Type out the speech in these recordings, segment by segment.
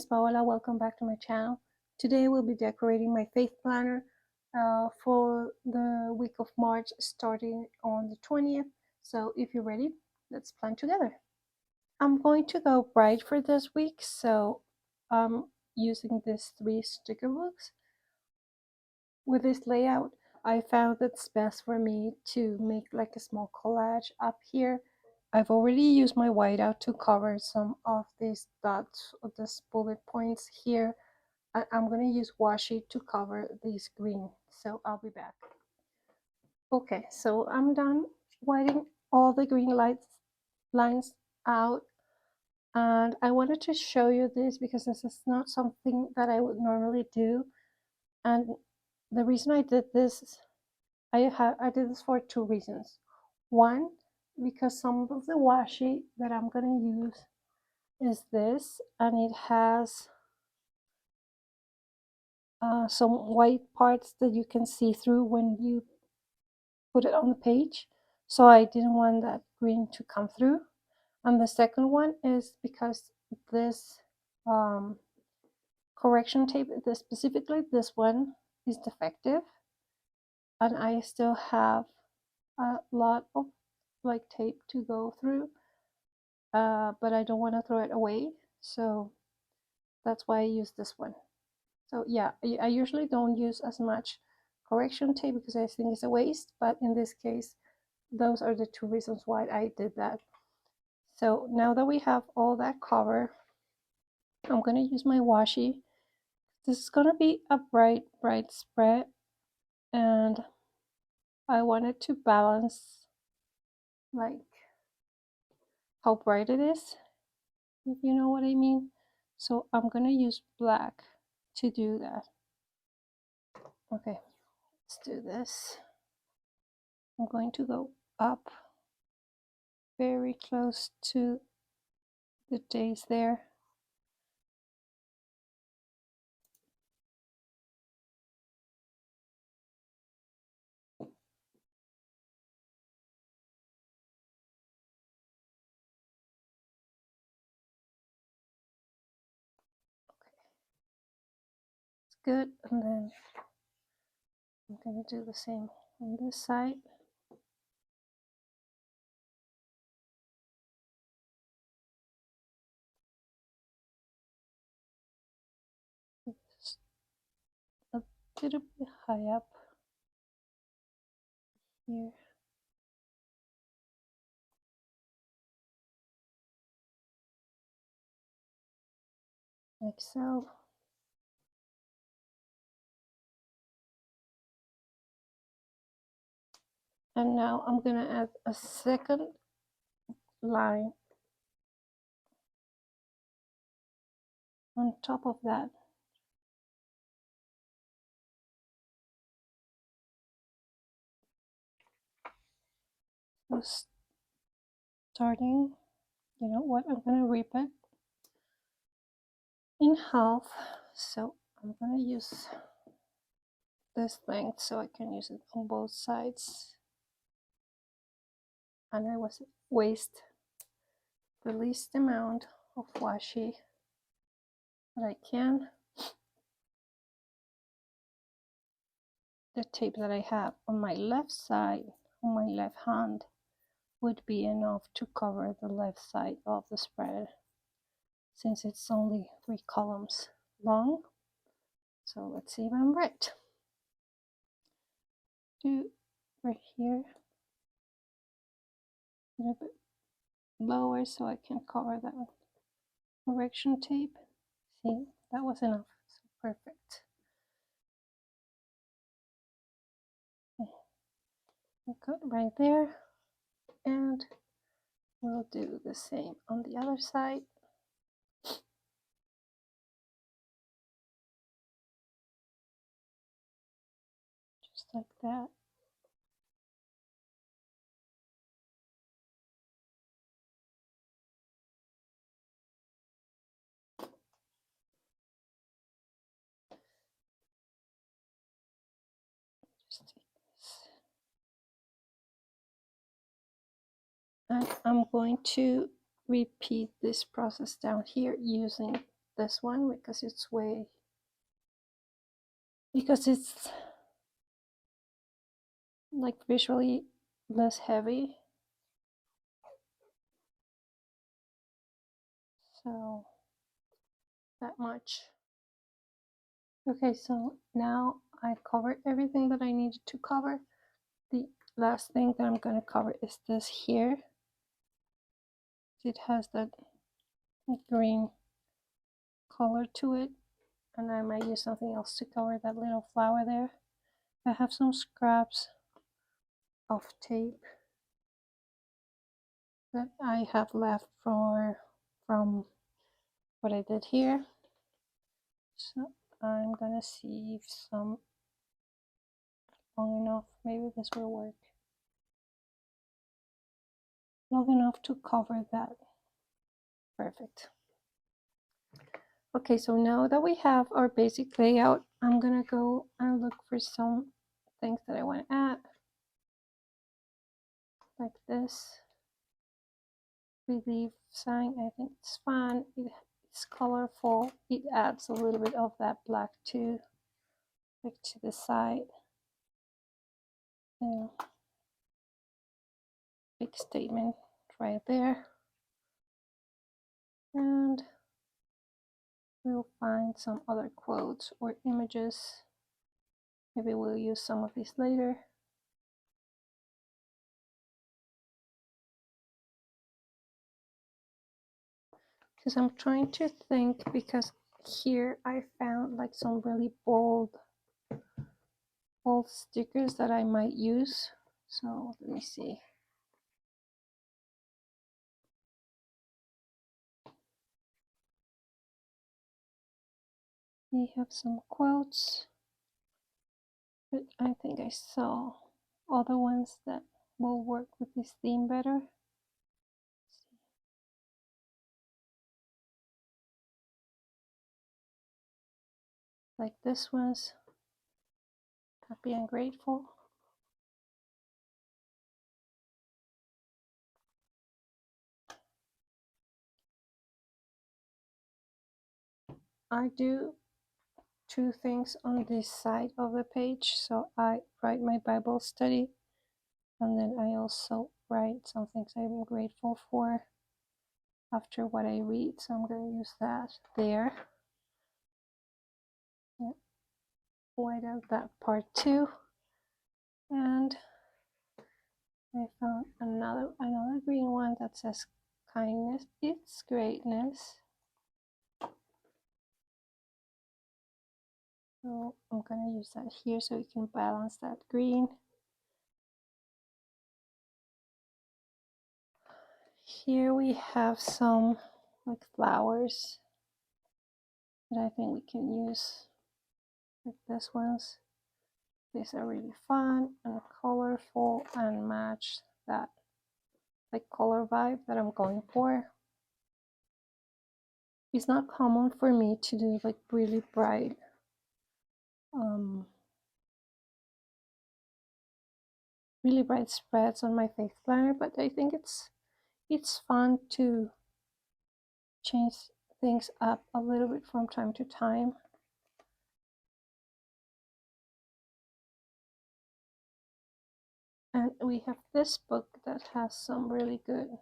Paola. Welcome back to my channel. Today we'll be decorating my faith planner for the week of March starting on the 20th. So if you're ready, let's plan together. I'm going to go bright for this week, so I'm using these 3 sticker books. With this layout, I found it's best for me to make like a small collage up here. I've already used my whiteout to cover some of these dots or these bullet points here. I'm going to use washi to cover these green, so I'll be back. Okay, so I'm done whiting all the green lines out, and I wanted to show you this because this is not something that I would normally do. And the reason I did this, I did this for 2 reasons. One, because some of the washi that I'm going to use is this, and it has some white parts that you can see through when you put it on the page. So I didn't want that green to come through. And the second one is because this correction tape, specifically this one, is defective, and I still have a lot of like tape to go through, but I don't want to throw it away, so that's why I use this one. So yeah, I usually don't use as much correction tape because I think it's a waste, but in this case those are the 2 reasons why I did that. So now that we have all that covered, I'm going to use my washi. This is going to be a bright spread, and I wanted to balance like how bright it is, if you know what I mean. So I'm going to use black to do that. Okay, let's do this. I'm going to go up very close to the days there. It's good, and then I'm going to do the same on this side. A little bit high up here. Like so. And now I'm going to add a second line on top of that. So starting, you know what, I'm going to rip it in half. So I'm going to use this length so I can use it on both sides. And I waste the least amount of washi that I can. The tape that I have on my left side, on my left hand, would be enough to cover the left side of the spread, since it's only 3 columns long. So let's see if I'm right. Do right here, a little bit lower so I can cover that correction tape. See, that was enough. So perfect. Okay. Cut right there, and we'll do the same on the other side. Just like that. Just take this. And I'm going to repeat this process down here using this one because it's like visually less heavy. So that much. Okay, so now I covered everything that I needed to cover. The last thing that I'm going to cover is this here. It has that green color to it, and I might use something else to cover that little flower there. I have some scraps of tape that I have left from what I did here. So I'm gonna see if some long enough, maybe this will work. Long enough to cover that. Perfect. Okay, so now that we have our basic layout, I'm gonna go and look for some things that I want to add, like this relief sign. I think it's fun. It's colorful. It adds a little bit of that black too, like to the side. Yeah. Big statement right there. And we'll find some other quotes or images. Maybe we'll use some of these later. Because I'm trying to think, because here I found like some really bold stickers that I might use. So let me see. We have some quotes, but I think I saw other ones that will work with this theme better. Like this one's happy and grateful. I do two things on this side of the page. So I write my Bible study, and then I also write some things I'm grateful for after what I read. So I'm going to use that there. Yeah. White out that part too. And I found another green one that says kindness it's greatness. So I'm gonna use that here so we can balance that green. Here we have some like flowers that I think we can use, like this ones. These are really fun and colorful and match that like color vibe that I'm going for. It's not common for me to do like really bright spreads on my faith planner, but I think it's fun to change things up a little bit from time to time. And we have this book that has some really good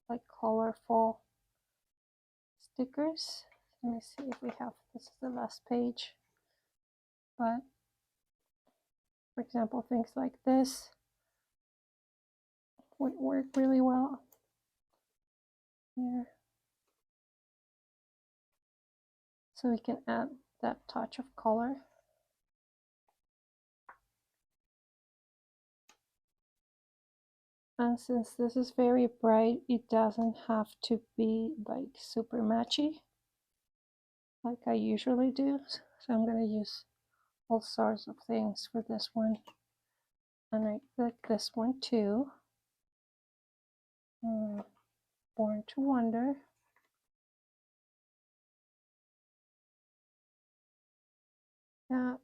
like colorful stickers. Let me see if we have, this is the last page, but for example things like this would work really well here. So we can add that touch of color. And since this is very bright, it doesn't have to be like super matchy like I usually do. So I'm going to use all sorts of things for this one. And I like this one too. Born to Wonder. Yeah,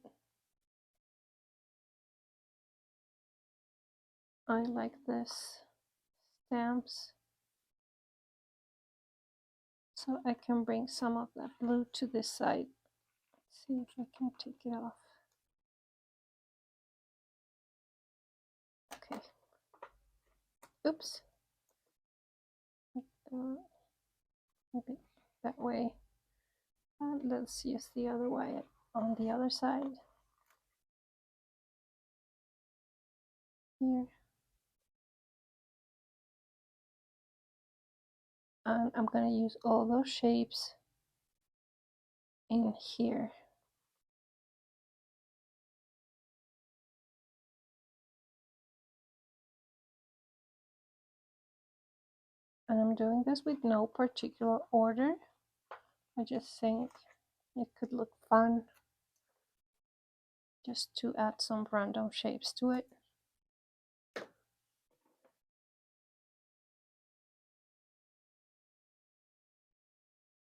I like this stamps. So I can bring some of that blue to this side. Let's see if I can take it off. Okay. Oops. Maybe that way. And let's use the other way on the other side. Here. And I'm going to use all those shapes in here. And I'm doing this with no particular order. I just think it could look fun just to add some random shapes to it.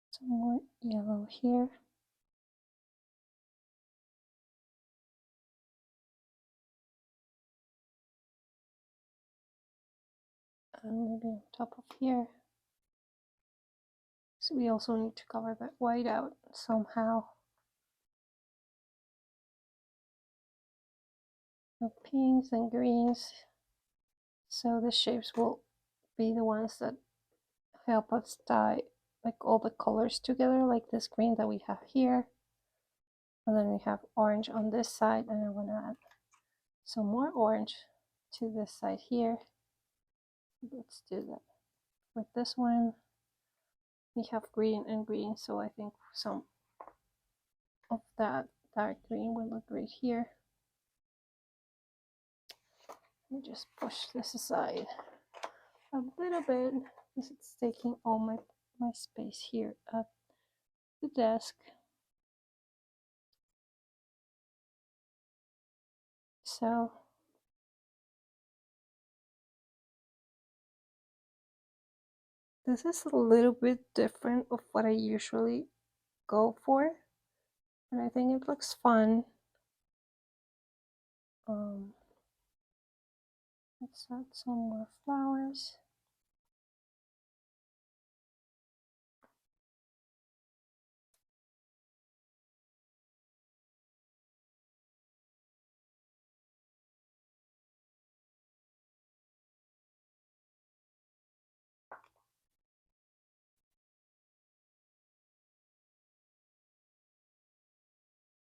Some more yellow here. And maybe on top of here. So we also need to cover that white out somehow. The pinks and greens. So the shapes will be the ones that help us tie like all the colors together, like this green that we have here. And then we have orange on this side, and I want to add some more orange to this side here. Let's do that. With this one, we have green and green, so I think some of that dark green will look great here. Let me just push this aside a little bit because it's taking all my space here at the desk. So this is a little bit different of what I usually go for, and I think it looks fun. Let's add some more flowers.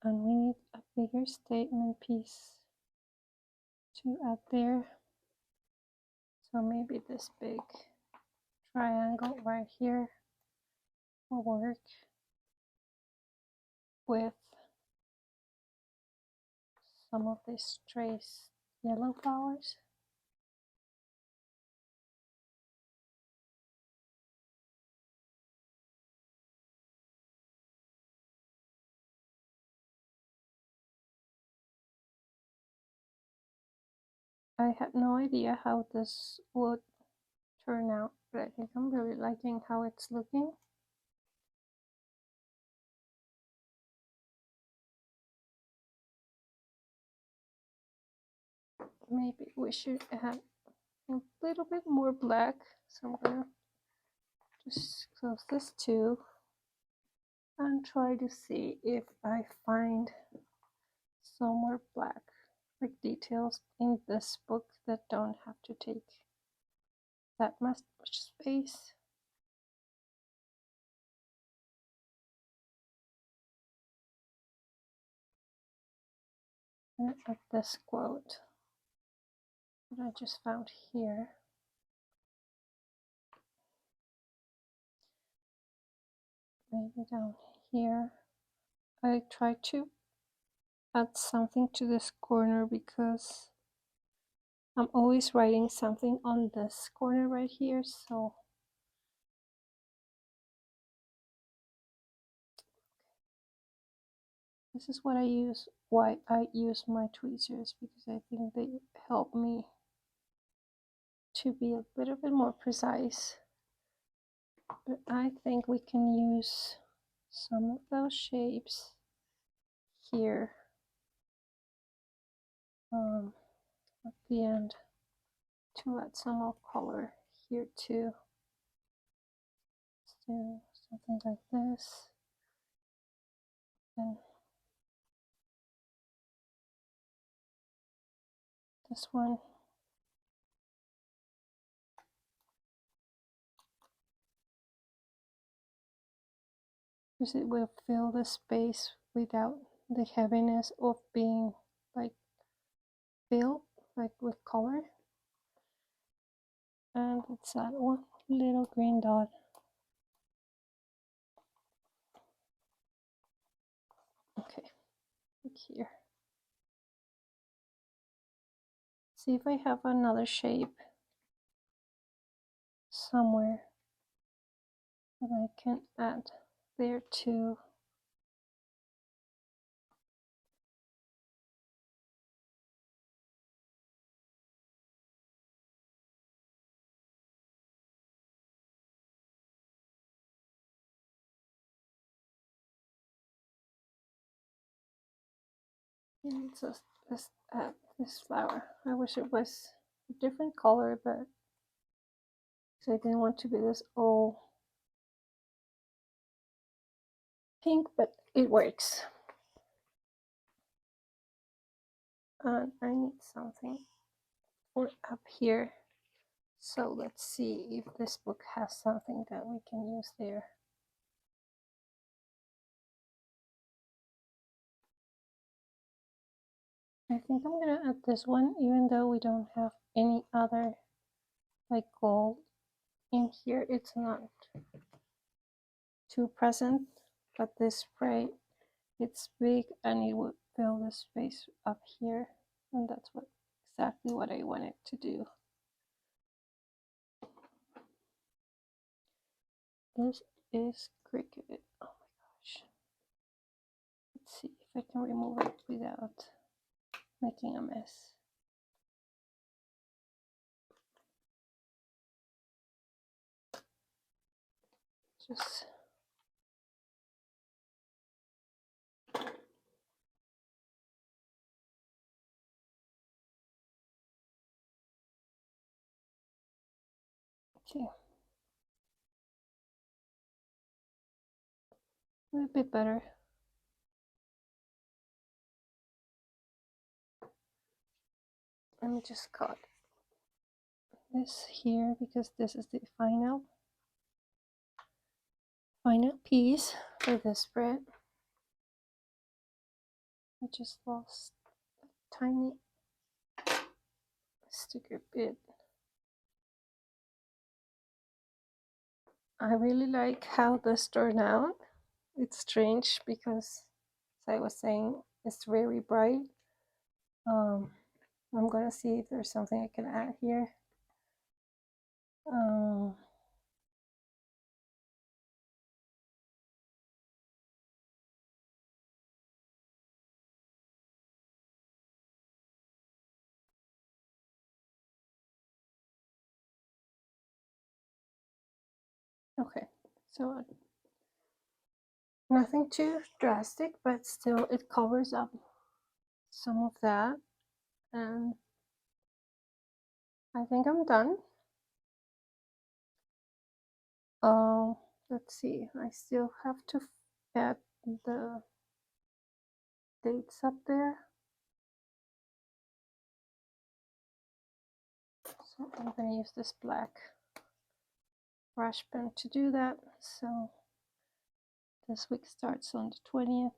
And we need a bigger statement piece to add there. So maybe this big triangle right here will work with some of these trace yellow flowers. I had no idea how this would turn out, but I think I'm really liking how it's looking. Maybe we should add a little bit more black, so I'm gonna just close this too and try to see if I find some more black like details in this book that don't have to take that much space. And at this quote that I just found here, maybe down here, I try to add something to this corner because I'm always writing something on this corner right here, so this is what I use, why I use my tweezers, because I think they help me to be a little bit more precise. But I think we can use some of those shapes here at the end to add some more color here too. So something like this. And this one. Because it will fill the space without the heaviness of being like filled like with color. And it's that one little green dot. Okay, look here. See if I have another shape somewhere that I can add there too. And just add this flower. I wish it was a different color, but I didn't want to be this all pink, but it works. And I need something for up here. So let's see if this book has something that we can use there. I think I'm gonna add this one, even though we don't have any other like gold in here. It's not too present, but this spray, it's big and it would fill the space up here, and that's exactly what I wanted to do. This is Cricut. Oh my gosh. Let's see if I can remove it without making a mess. Just okay. A little bit better. Let me just cut this here because this is the final piece for this spread. I just lost a tiny sticker bit. I really like how this turned out. It's strange because, as I was saying, it's very bright. I'm gonna see if there's something I can add here. Okay, so nothing too drastic, but still it covers up some of that, and I think I'm done. Let's see, I still have to add the dates up there. So I'm going to use this black brush pen to do that. So this week starts on the 20th.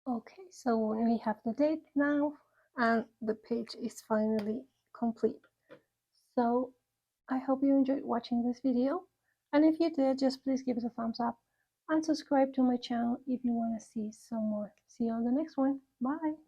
Okay, so we have the date now and the page is finally complete. So I hope you enjoyed watching this video, and if you did, just please give us a thumbs up and subscribe to my channel if you want to see some more. See you on the next one. Bye.